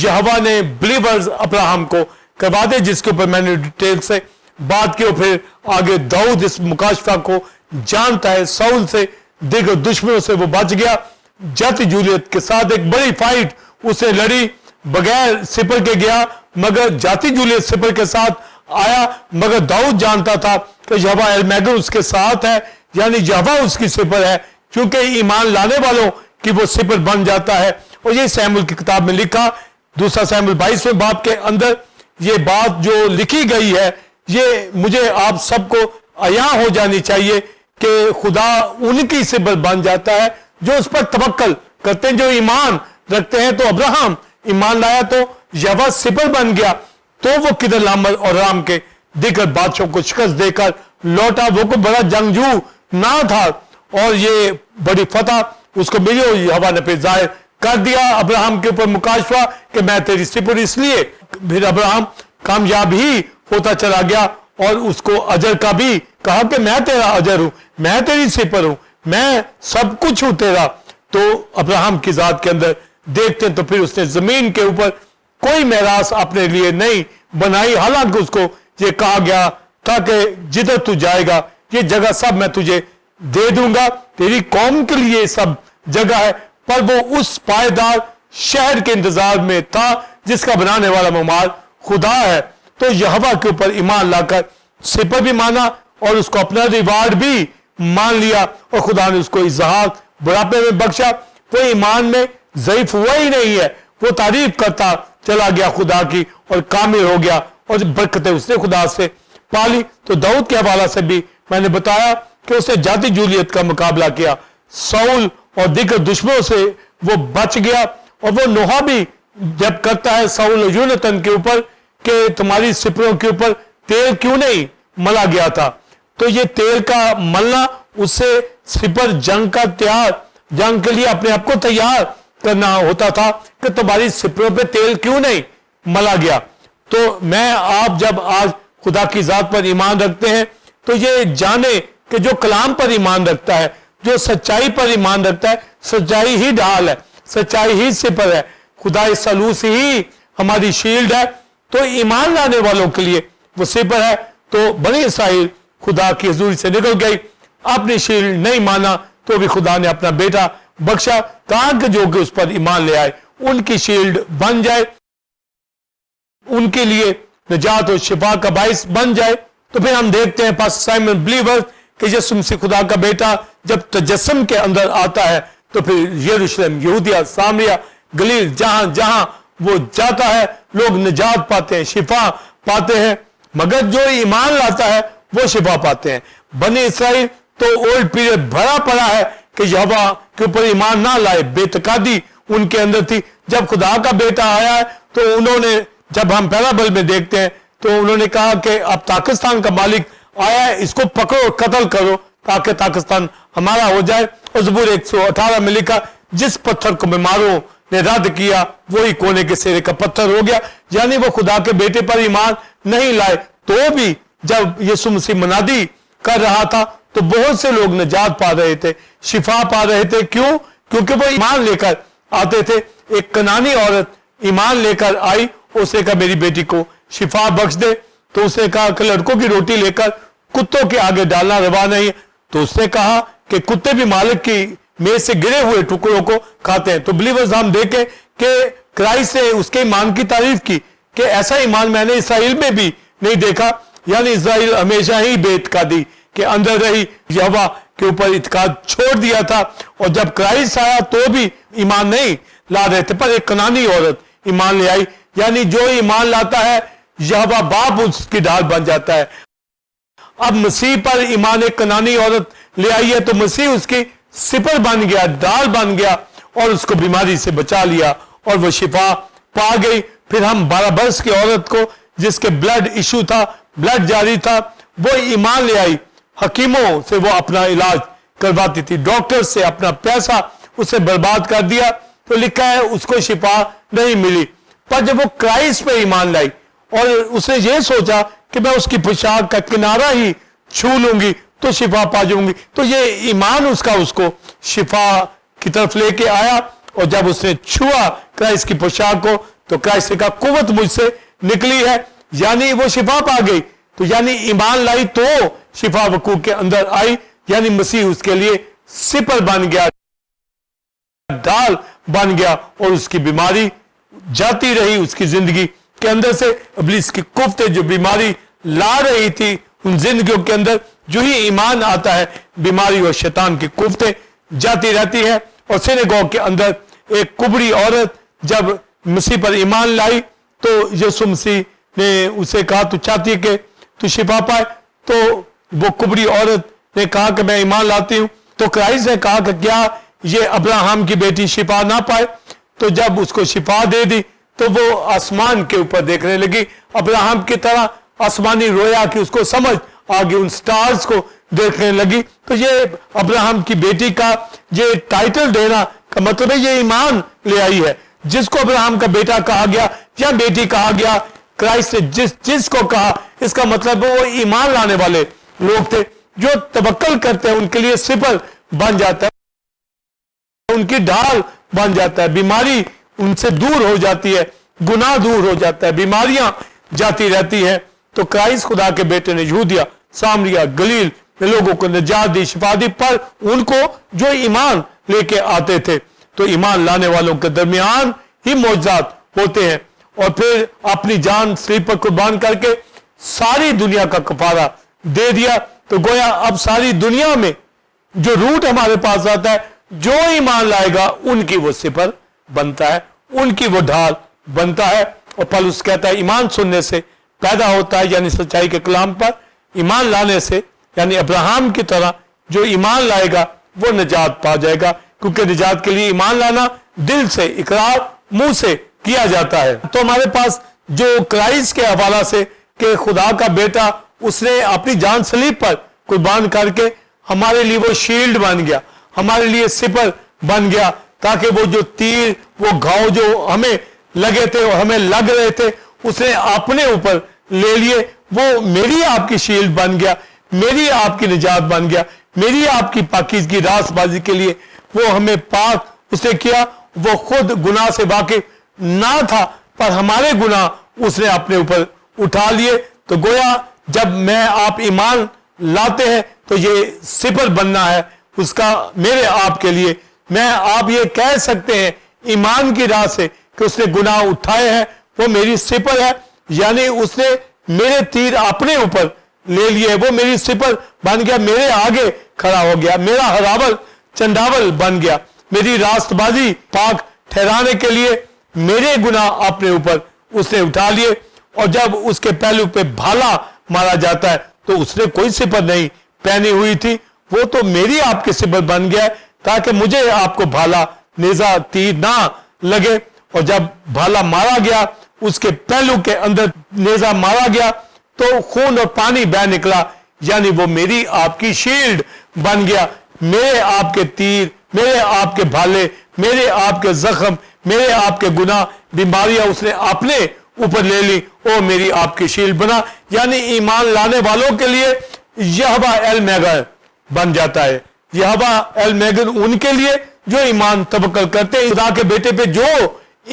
یہوہ نے بلیورز ابراہم کو کروا دے, جس کے اوپر میں نے ڈیٹیل سے بات کی. اور پھر آگے داؤد اس مکاشفہ کو جانتا ہے, ساؤل سے دیگر دشمنوں سے وہ بچ گیا, جت جولیت کے ساتھ ایک بڑی فائٹ اسے لڑی, بغیر سپر کے گیا, مگر جاتی جولیت سپر کے ساتھ آیا. مگر داؤد جانتا تھا کہ یہوہ ایل میگن اس کے ساتھ ہے, یعنی یہوہ اس کی سپر ہے, کیونکہ ایمان لانے والوں کی وہ سپر بن جاتا ہے. اور یہ سیموئیل کی کتاب میں لکھا, دوسرا سیموئیل 22ویں باب کے اندر یہ بات جو لکھی گئی ہے, یہ مجھے آپ سب کو عیاں ہو جانی چاہیے کہ خدا ان کی سپر بن جاتا ہے جو اس پر توکل کرتے ہیں, جو ایمان رکھتے ہیں. تو ابراہم ایمان لایا تو یہوہ سپر بن گیا, تو وہ کدر لامر اور رام کے دیگر بادشاہوں کو شکست دے کر لوٹا. وہ کوئی بڑا جنگجو نہ تھا, اور یہ بڑی فتح اس کو ملی, اور یہوہ نے پھر ظاہر کر دیا ابراہم کے اوپر مکاشفہ کہ میں تیری سپر. اس لیے پھر ابراہم کامیاب ہی ہوتا چلا گیا, اور اس کو اجر کا بھی کہا کہ میں تیرا اجر ہوں, میں تیری سپر ہوں, میں سب کچھ ہوں تیرا. تو ابراہم کی ذات کے اندر دیکھتے ہیں تو پھر اس نے زمین کے اوپر کوئی میراث اپنے لیے نہیں بنائی, حالانکہ اس کو یہ کہا گیا تھا کہ جدھر تو جائے گا یہ جگہ سب میں تجھے دے دوں گا, تیری قوم کے لیے سب جگہ ہے. پر وہ اس پائیدار شہر کے انتظار میں تھا جس کا بنانے والا ممال خدا ہے. تو یہوہ کے اوپر ایمان لا کر سپر بھی مانا, اور اس کو اپنا ریوارڈ بھی مان لیا, اور خدا نے اس کو اظہار بڑھاپے میں بخشا. وہ ایمان میں ضعیف ہوا ہی نہیں ہے, وہ تعریف کرتا چلا گیا خدا کی, اور کامل ہو گیا, اور برکتیں اس نے خدا سے پالی. تو داؤد کے حوالہ سے بھی میں نے بتایا کہ اس نے جاتی جولیت کا مقابلہ کیا, ساؤل اور دیگر دشمنوں سے وہ بچ گیا. اور وہ نوحہ بھی جب کرتا ہے ساؤل اور یونتن کے اوپر کہ تمہاری سپروں کے اوپر تیل کیوں نہیں ملا گیا تھا, تو یہ تیل کا ملنا اس سے سپر جنگ کا تیار, جنگ کے لیے اپنے آپ کو تیار کرنا ہوتا تھا کہ تمہاری سپروں پہ تیل کیوں نہیں ملا گیا. تو میں آپ جب آج خدا کی ذات پر ایمان رکھتے ہیں تو یہ جانے کہ جو کلام پر ایمان رکھتا ہے, جو سچائی پر ایمان رکھتا ہے, سچائی ہی ڈھال ہے, سچائی ہی سپر ہے, خدا سلوس ہی ہماری شیلڈ ہے. تو ایمان لانے والوں کے لیے وہ سپر ہے. تو بنی اسرائیل خدا کی حضوری سے نکل گئی, اپنی شیلڈ نہیں مانا, تو بھی خدا نے اپنا بیٹا بخشا تاکہ جو کہ اس پر ایمان لے آئے ان کی شیلڈ بن جائے, ان کے لیے نجات اور شفا کا باعث بن جائے. تو پھر ہم دیکھتے ہیں پاس سائمن بلیور کہ یسوع مسیح خدا کا بیٹا جب تجسم کے اندر آتا ہے تو پھر یروشلم, یہودیہ, سامریہ, گلیل, جہاں جہاں وہ جاتا ہے لوگ نجات پاتے ہیں, شفا پاتے ہیں. مگر جو ایمان لاتا ہے وہ شفا پاتے ہیں. بنی اسرائیل تو اولڈ پیریڈ بھرا پڑا ہے کہ یہوہ کے اوپر ایمان نہ لائے, بے اعتقادی ان کے اندر تھی. جب خدا کا بیٹا آیا ہے تو انہوں نے, جب ہم پیرابل میں دیکھتے ہیں تو انہوں نے کہا کہ اب پاکستان کا مالک آیا ہے, اس کو پکڑو, قتل کرو تاکہ پاکستان ہمارا ہو جائے. اور زبور 118 میں لکھا, جس پتھر کو بیماروں نے رد کیا وہی کونے کے سرے کا پتھر ہو گیا. یعنی وہ خدا کے بیٹے پر ایمان نہیں لائے, تو بھی جب یسوع مسیح منادی کر رہا تھا تو بہت سے لوگ نجات پا رہے تھے, شفا پا رہے تھے. کیوں؟ کیونکہ وہ ایمان لے کر آتے تھے. ایک کنانی عورت ایمان لے کر آئی, اس نے کہا میری بیٹی کو شفا بخش دے. تو اس نے کہا کہ لڑکوں کی روٹی لے کر کتوں کے آگے ڈالنا روا نہیں. تو اس نے کہا کہ کتے بھی مالک کی میز سے گرے ہوئے ٹکڑوں کو کھاتے ہیں. تو بلیورز ہم دیکھیں کہ کرائسٹ نے اس کے ایمان کی تعریف کی کہ ایسا ایمان میں نے اسرائیل میں بھی نہیں دیکھا. یعنی اسرائیل ہمیشہ ہی بے اعتقادی کے اندر رہی, یہوہ کے اوپر اعتقاد چھوڑ دیا تھا. اور جب کرائسٹ آیا تو بھی ایمان نہیں لا رہے تھے, پر ایک کنانی عورت ایمان لے آئی. یعنی جو ایمان لاتا ہے یہوہ باپ اس کی ڈھال بن جاتا ہے. اب مسیح پر ایمان ایک کنانی عورت لے آئی ہے تو مسیح اس کی سپر بن گیا, ڈال بن گیا, اور اس کو بیماری سے بچا لیا اور وہ شفا پا گئی. پھر ہم 12 برس کی عورت کو جس کے بلڈ ایشو تھا, بلڈ جاری تھا, وہ ایمان لے آئی. حکیموں سے وہ اپنا علاج کرواتی تھی, ڈاکٹر سے اپنا پیسہ اسے برباد کر دیا, تو لکھا ہے اس کو شفا نہیں ملی. پر جب وہ کرائسٹ پہ ایمان لائی اور اس نے یہ سوچا کہ میں اس کی پوشاک کا کنارہ ہی چھو لوں گی تو شفا پا جاؤں گی, تو یہ ایمان اس کو شفا کی طرف لے کے آیا. اور جب اس نے چھوا کرائسٹ کی پوشاک کو تو کرائسٹ نے کہا قوت مجھ سے نکلی ہے, یعنی وہ شفا پا گئی. تو یعنی ایمان لائی تو شفا وقوع کے اندر آئی. یعنی مسیح اس کے لیے سپر بن گیا, ڈال بن گیا, اور اس کی بیماری جاتی رہی اس کی زندگی کے اندر سے. ابلیس کی کوفتیں جو بیماری لا رہی تھی ان زندگیوں کے اندر, جو ہی ایمان آتا ہے بیماری اور شیطان کی کوفتیں جاتی رہتی ہے. اور سینگوگ کے اندر ایک کبڑی عورت جب مسیح پر ایمان لائی تو یسوع مسیح نے اسے کہا تو چاہتی ہے کہ تو شفا پائے, تو وہ کبڑی عورت نے کہا کہ میں ایمان لاتی ہوں. تو کرائسٹ نے کہا کہ کیا یہ ابراہم کی بیٹی شفا نہ پائے. تو جب اس کو شفا دے دی تو وہ آسمان کے اوپر دیکھنے لگی, ابراہم کی طرح آسمانی رویا کی اس کو سمجھ آگے, ان سٹارز کو دیکھنے لگی. تو یہ ابراہم کی بیٹی کا یہ ٹائٹل دینا کا مطلب ہے یہ ایمان لے آئی ہے. جس کو ابراہم کا بیٹا کہا گیا یا بیٹی کہا گیا, کرائسٹ نے جس کو کہا, اس کا مطلب وہ ایمان لانے والے لوگ تھے جو توکل کرتے ہیں. ان کے لیے سپر بن جاتا ہے, ان کی ڈھال بن جاتا ہے, بیماری ان سے دور ہو جاتی ہے, گناہ دور ہو جاتا ہے, بیماریاں جاتی رہتی ہیں. تو کرائسٹ خدا کے بیٹے نے یہودیہ, سامریہ, گلیل میں لوگوں کو نجات دی, شفا دی, پر ان کو جو ایمان لے کے آتے تھے. تو ایمان لانے والوں کے درمیان ہی معجزات ہوتے ہیں. اور پھر اپنی جان سلیب پر قربان کر کے ساری دنیا کا کفارہ دے دیا. تو گویا اب ساری دنیا میں جو روٹ ہمارے پاس آتا ہے, جو ایمان لائے گا ان کی وہ سپر بنتا ہے, ان کی وہ ڈھال بنتا ہے. اور پولس کہتا ہے ایمان سننے سے پیدا ہوتا ہے, یعنی سچائی کے کلام پر ایمان لانے سے, یعنی ابراہم کی طرح جو ایمان لائے گا وہ نجات پا جائے گا. کیونکہ نجات کے لیے ایمان لانا دل سے, اقرار منہ سے کیا جاتا ہے. تو ہمارے پاس جو کرائسٹ کے حوالہ سے کہ خدا کا بیٹا اس نے اپنی جان صلیب پر قربان کر کے ہمارے لیے وہ شیلڈ بن گیا, ہمارے لیے سپر بن گیا, تاکہ وہ جو تیر, وہ گھاؤ جو ہمیں لگے تھے اور ہمیں لگ رہے تھے, اس نے اپنے اوپر لے لیے. وہ میری آپ کی شیلڈ بن گیا, میری آپ کی نجات بن گیا, میری آپ کی پاکیزگی راست بازی کے لیے وہ ہمیں پاک اس نے کیا. وہ خود گناہ سے واقف نہ تھا, پر ہمارے گناہ اس نے اپنے اوپر اٹھا لیے. تو گویا جب میں آپ ایمان لاتے ہیں تو یہ سپر بننا ہے اس کا میرے آپ کے لیے. میں آپ یہ کہہ سکتے ہیں ایمان کی راہ سے کہ اس نے گناہ اٹھائے ہیں, وہ میری سپر ہے. یعنی اس نے میرے تیر اپنے اوپر لے لیے, وہ میری سپر بن گیا, میرے آگے کھڑا ہو گیا, میرا ہراول چنڈاول بن گیا. میری راست بازی پاک ٹھہرانے کے لیے میرے گناہ اپنے اوپر اس نے اٹھا لیے. اور جب اس کے پہلو پہ بھالا مارا جاتا ہے تو اس نے کوئی صفت نہیں پہنی ہوئی تھی, وہ تو میری آپ کی صفت بن گیا ہے تاکہ مجھے آپ کو بھالا نیزہ تیر نہ لگے. اور جب بھالا مارا گیا, اس کے پہلو کے اندر نیزہ مارا گیا تو خون اور پانی بہ نکلا, یعنی وہ میری آپ کی شیلڈ بن گیا. میرے آپ کے تیر, میرے آپ کے بھالے, میرے آپ کے زخم, میرے آپ کے گناہ, بیماریاں اس نے اپنے اوپر لے لی, وہ میری آپ کی شیلڈ بنا. یعنی ایمان لانے والوں کے لیے یہوہ ایل میگن بن جاتا ہے. یہوہ ایل میگن ان کے لیے جو ایمان توکل کرتے ہیں, خدا کے بیٹے پہ جو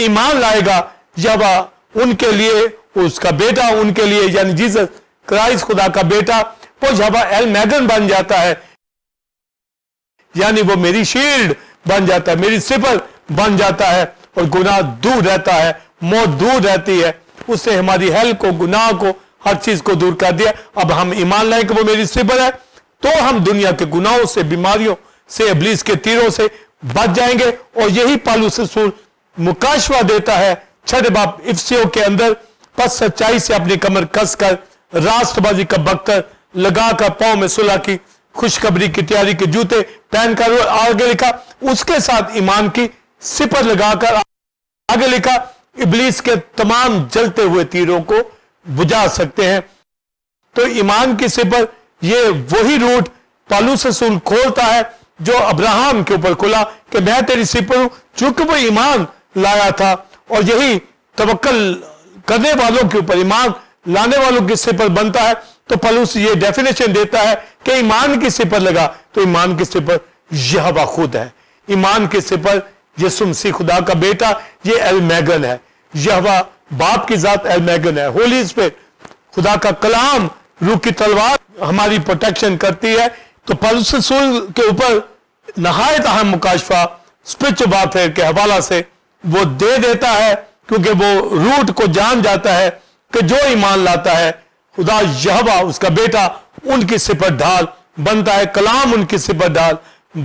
ایمان لائے گا, یہوہ ان کے لیے, اس کا بیٹا ان کے لیے, یعنی جیسس کرائسٹ خدا کا بیٹا, وہ یہوہ ایل میگن بن جاتا ہے. یعنی وہ میری شیلڈ بن جاتا ہے, میری سپر بن جاتا ہے, اور گناہ دور رہتا ہے, موت دور رہتی ہے. اس نے ہماری ہیل کو, گناہ کو, ہر چیز کو دور کر دیا. اب ہم ایمان لائیں کہ وہ میری سپر ہے, تو ہم دنیا کے گناہوں سے, بیماریوں سے, ابلیس کے تیروں سے بچ جائیں گے. اور یہی پالوس رسول مکاشفہ دیتا ہے 6 باب افسیوں کے اندر, پس سچائی سے اپنی کمر کس کر, راست بازی کا بختر لگا کر, پاؤں میں صلح کی خوشخبری کی تیاری کے جوتے پہن کر, آگے لکھا اس کے ساتھ ایمان کی سپر لگا کر, آگے لکھا ابلیس کے تمام جلتے ہوئے تیروں کو بجھا سکتے ہیں. تو ایمان کی سپر, یہ وہی روٹ پالوس رسول کھولتا ہے جو ابراہم کے اوپر کھلا کہ میں تیری سپر ہوں, چونکہ وہ ایمان لایا تھا. اور یہی توکل کرنے والوں کے اوپر, ایمان لانے والوں کی سپر بنتا ہے. تو پالوس یہ ڈیفینیشن دیتا ہے کہ ایمان کی سپر لگا, تو ایمان کی سپر یہوہ خود ہے. ایمان کی سپر یسوع مسیح خدا کا بیٹا, یہ ایل میگن ہے. یہوہ باپ کی ذات ایل میگن ہے. ہولی اسپرٹ خدا کا کلام, روح کی تلوار ہماری پروٹیکشن کرتی ہے. تو پالوس رسول کے اوپر نہایت اہم مکاشفہ اسپرچل وارفیئر کے حوالہ سے وہ دے دیتا ہے, کیونکہ وہ روٹ کو جان جاتا ہے کہ جو ایمان لاتا ہے خدا یہوہ اس کا بیٹا ان کی سپر ڈھال بنتا ہے, کلام ان کی سپر ڈھال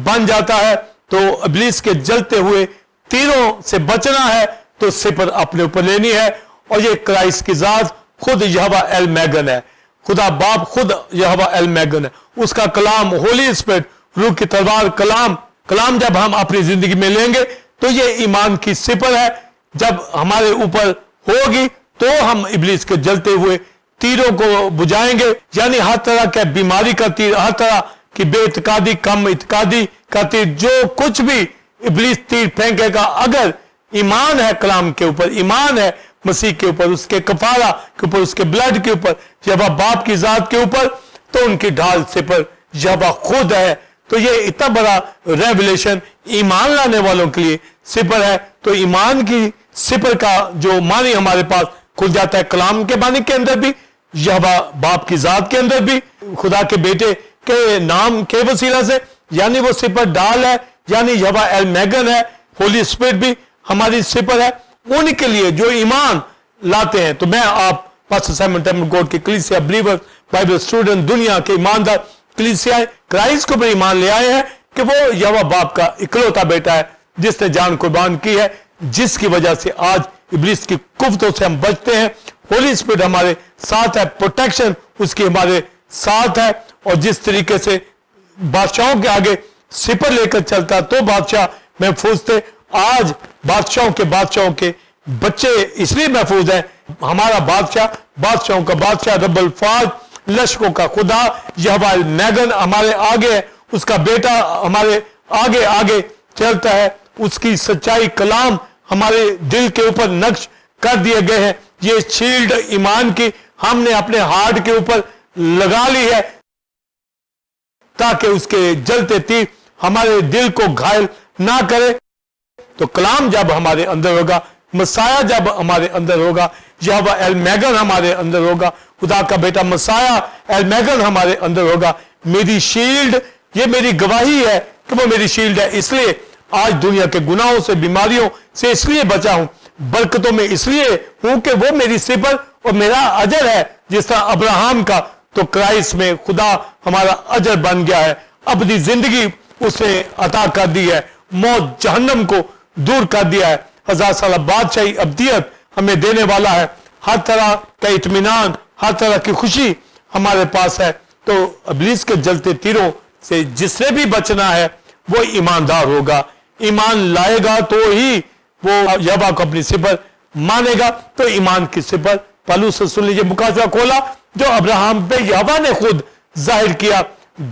بن جاتا ہے. تو ابلیس کے جلتے ہوئے تیروں سے بچنا ہے تو سپر اپنے اوپر لینی ہے. اور یہ کرائسٹ کی ذات خود یہوہ ایل میگن ہے, خدا باپ خود یہوہ ایل میگن ہے. اس کا کلام, ہولی اسپرٹ, روح کی تلوار, کلام جب ہم اپنی زندگی میں لیں گے تو یہ ایمان کی سپر ہے. جب ہمارے اوپر ہوگی تو ہم ابلیس کے جلتے ہوئے تیروں کو بجھائیں گے. یعنی ہر طرح کے بیماری کا تیر, ہر طرح کی بے اعتقادی, کم اعتقادی کا تیر, جو کچھ بھی ابلیس تیر پھینکے گا, اگر ایمان ہے کلام کے اوپر, ایمان ہے مسیح کے اوپر, اس کے کفارہ کے اوپر, اس کے بلڈ کے اوپر, یہوہ باپ کی ذات کے اوپر, تو ان کی ڈھال سپر یہوہ خود ہے. تو یہ اتنا بڑا ریویلیشن ایمان لانے والوں کے لیے سپر ہے. تو ایمان کی سپر کا جو معنی ہمارے پاس کھل جاتا ہے کلام کے معنی کے اندر بھی, یہوہ باپ کی ذات کے اندر بھی, خدا کے بیٹے کے نام کے وسیلہ سے, یعنی وہ سپر ڈال ہے, یعنی یہوہ ایل میگن ہے. ہولی اسپرٹ بھی ہماری سپر ہے ان کے لیے جو ایمان لاتے ہیں. تو میں آپ پاسٹر سائمن ٹیمپل گوڈ کی کلیسیا بلیور بائبل اسٹوڈنٹ, دنیا کے ایماندار کلیسیا کرائسٹ کو بھی ایمان لے آئے ہیں کہ وہ یہوہ باپ کا اکلوتا بیٹا ہے جس نے جان قربان کی ہے, جس کی وجہ سے آج ابلیس کی کوفتوں سے ہم بچتے ہیں. ہولی اسپرٹ ہمارے ساتھ ہے, پروٹیکشن اس کی ہمارے ساتھ ہے. اور جس طریقے سے بادشاہوں کے آگے سپر لے کر چلتا تو بادشاہ محفوظ تھے, آج بادشاہوں کے بچے اس لیے محفوظ ہیں. ہمارا بادشاہ, بادشاہوں کا بادشاہ, رب الفاظ, لشکروں کا خدا یہوہ میگن ہمارے آگے ہے. اس کا بیٹا ہمارے آگے آگے چلتا ہے. اس کی سچائی کلام ہمارے دل کے اوپر نقش کر دیے گئے ہیں. یہ شیلڈ ایمان کی ہم نے اپنے ہارٹ کے اوپر لگا لی ہے تاکہ اس کے جلتے تیر ہمارے دل کو گھائل نہ کرے. تو کلام جب ہمارے اندر ہوگا, مسایہ جب ہمارے اندر ہوگا, یہوہ ایل میگن ہمارے اندر ہوگا, خدا کا بیٹا مسایہ ایل میگن ہمارے اندر ہوگا. میری شیلڈ, یہ میری گواہی ہے کہ وہ میری شیلڈ ہے. اس لیے آج دنیا کے گناہوں سے, بیماریوں سے اس لیے بچا ہوں, برکتوں میں اس لیے ہوں کہ وہ میری سپر اور میرا اجر ہے. جس طرح ابراہم کا, تو کرائسٹ میں خدا ہمارا اجر بن گیا ہے. اپنی زندگی اس نے عطا کر دی ہے, موت جہنم کو دور کر دیا ہے, 1000 سالہ بادشاہی ابدیت ہمیں دینے والا ہے. ہر طرح کا اطمینان, ہر طرح کی خوشی ہمارے پاس ہے. تو ابلیس کے جلتے تیروں سے جس نے بھی بچنا ہے وہ ایماندار ہوگا, ایمان لائے گا تو ہی وہ یہوہ کو اپنی صفت مانے گا. تو ایمان کی صفت پالوس رسول نے یہ مکاشفہ کھولا جو ابراہم پہ یہوہ نے خود ظاہر کیا,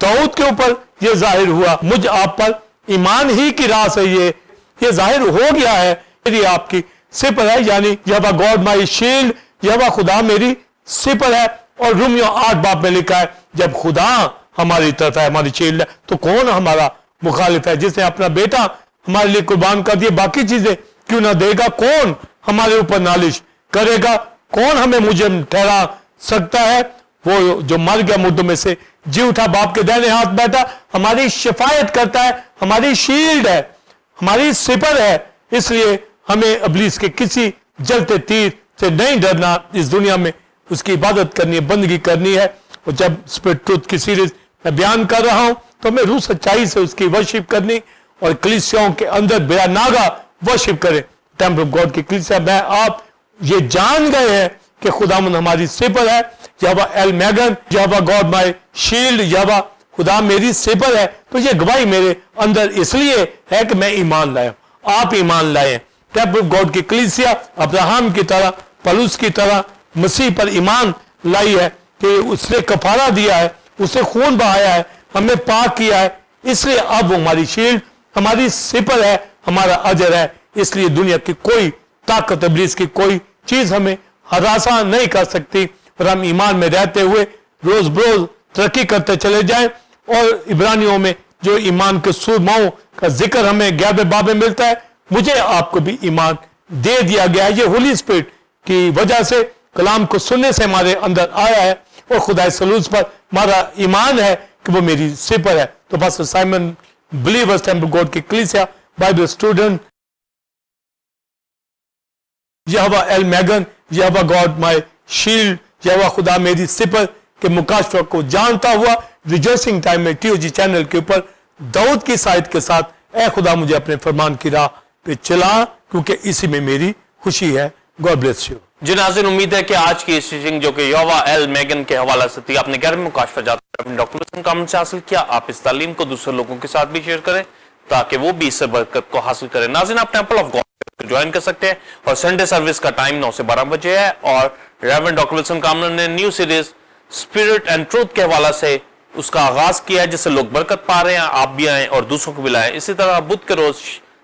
داؤد کے اوپر یہ ظاہر ہوا, مجھ آپ پر ایمان ہی کی راہ سے یہ ظاہر ہو گیا ہے. میری آپ کی صفت ہے, یعنی یہوہ گاڈ مائی شیلڈ, یہوہ خدا میری صفت ہے. اور رومیو 8 باب میں لکھا ہے جب خدا ہماری طرف ہے, ہماری شیلڈ ہے, تو کون ہمارا مخالف ہے؟ جس نے اپنا بیٹا ہمارے لیے قربان کر دیا, باقی چیزیں کیوں نہ دے گا؟ کون ہمارے اوپر نالش کرے گا؟ کون ہمیں مجرم ٹھہرا سکتا ہے؟ وہ جو مر گیا مردوں میں سے جی اٹھا, باپ کے دائیں ہاتھ بیٹھا, ہماری شفاعت کرتا ہے, ہماری شیلڈ ہے, ہماری سپر ہے. اس لیے ہمیں ابلیس کے کسی جلتے تیر سے نہیں ڈرنا, اس دنیا میں اس کی عبادت کرنی ہے, بندگی کرنی ہے. اور جب اسپرٹ ٹروتھ کی سیریز میں بیان کر رہا ہوں تو ہمیں روح سچائی سے اس کی ورشپ کرنی اور کلیسیاؤں کے اندر بلا ناگا ورشپ کریں. ٹیمپل آف گاڈ کی کلیسیا میں آپ یہ جان گئے ہیں کہ خداوند ہماری سپر ہے, یہوہ ایل میگن, یہوہ گاڈ مائی شیلڈ, یہوہ خدا میری سپر ہے. تو یہ گواہی میرے اندر اس لیے ہے کہ میں ایمان لایا, آپ ایمان لائے. ٹیمپل آف گاڈ کی کلیسیا ابراہم کی طرح, پلوس کی طرح مسیح پر ایمان لائی ہے کہ اس نے کفارہ دیا ہے, اس نے خون بہایا ہے, ہمیں پاک کیا ہے. اس لیے اب ہماری شیلڈ, ہماری سپر ہے, ہمارا اجر ہے. اس لیے دنیا کی کوئی طاقت, ابلیس کی کوئی چیز ہمیں ہراساں نہیں کر سکتی. اور ہم ایمان میں رہتے ہوئے روز بروز ترقی کرتے چلے جائیں. اور عبرانیوں میں جو ایمان کے سورماؤں کا ذکر ہمیں 11 باب میں ملتا ہے, مجھے آپ کو بھی ایمان دے دیا گیا ہے. یہ ہولی اسپرٹ کی وجہ سے, کلام کو سننے سے ہمارے اندر آیا ہے, اور خدا سلوس پر ہمارا ایمان ہے کہ وہ میری سپر ہے. تو pastor Simon believers temple God کی کلیسیا بائبل اسٹوڈنٹ, یہوہ ایل میگن, یہوہ گاڈ مائی شیلڈ, یہوہ خدا میری سپر کے مکاشفہ کو جانتا ہوا ریجوائسنگ ٹائم میں ٹی او جی چینل کے اوپر داؤد کی سائد کے ساتھ, اے خدا مجھے اپنے فرمان کی راہ پہ چلا, کیونکہ اسی میں میری خوشی ہے. God bless you. جی ناظرین, امید ہے کہ آج کی اس ٹیچنگ جو کہ یہوہ ایل میگن کے حوالہ سے تھی, آپ نے 11 مکاشفہ جات ڈاکٹر وسن کامن سے حاصل کیا. آپ اس تعلیم کو دوسرے لوگوں کے ساتھ بھی شیئر کریں تاکہ وہ بھی اس سے برکت کو حاصل کریں. ناظرین, آپ ٹیمپل آف گاڈ جوائن کر سکتے ہیں, اور سنڈے سروس کا ٹائم 9 سے 12 بجے ہے. اور ریورنڈ ڈاکٹر وسن کامن نے new series spirit and truth کے حوالہ سے اس کا آغاز کیا ہے, جس سے لوگ برکت پا رہے ہیں. آپ بھی آئیں اور دوسروں کو بھی لائیں. اسی طرح بدھ کے روز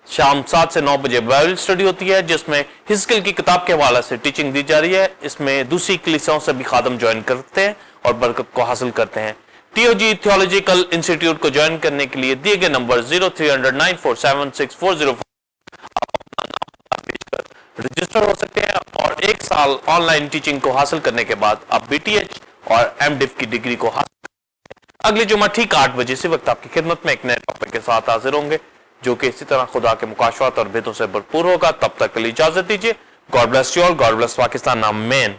شام 7 سے 9 بجے بائبل اسٹڈی ہوتی ہے, جس میں حزقیل کی کتاب کے حوالہ سے ٹیچنگ دی جا رہی ہے. اس میں دوسری کلیسیاؤں سے بھی خادم جوائن کرتے ہیں اور برکت کو حاصل کرتے ہیں. ٹی او جی تھیولوجیکل انسٹیٹیوٹ کو جوائن کرنے کے لیے دیے گئے نمبر 0300947640 رجسٹر ہو سکتے ہیں, اور 1 سال آن لائن ٹیچنگ کو حاصل کرنے کے بعد آپ بی ٹی ایچ اور ایم ڈف کی ڈگری کو حاصل کریں. اگلی جمعہ ٹھیک 8 بجے اسی وقت آپ کی خدمت میں ایک نئے ٹاپک کے ساتھ حاضر ہوں گے, جو کہ اسی طرح خدا کے مکاشفات اور بھیدوں سے بھرپور ہوگا. تب تک کے لیے اجازت دیجیے. God bless you all. God bless Pakistan. آمین.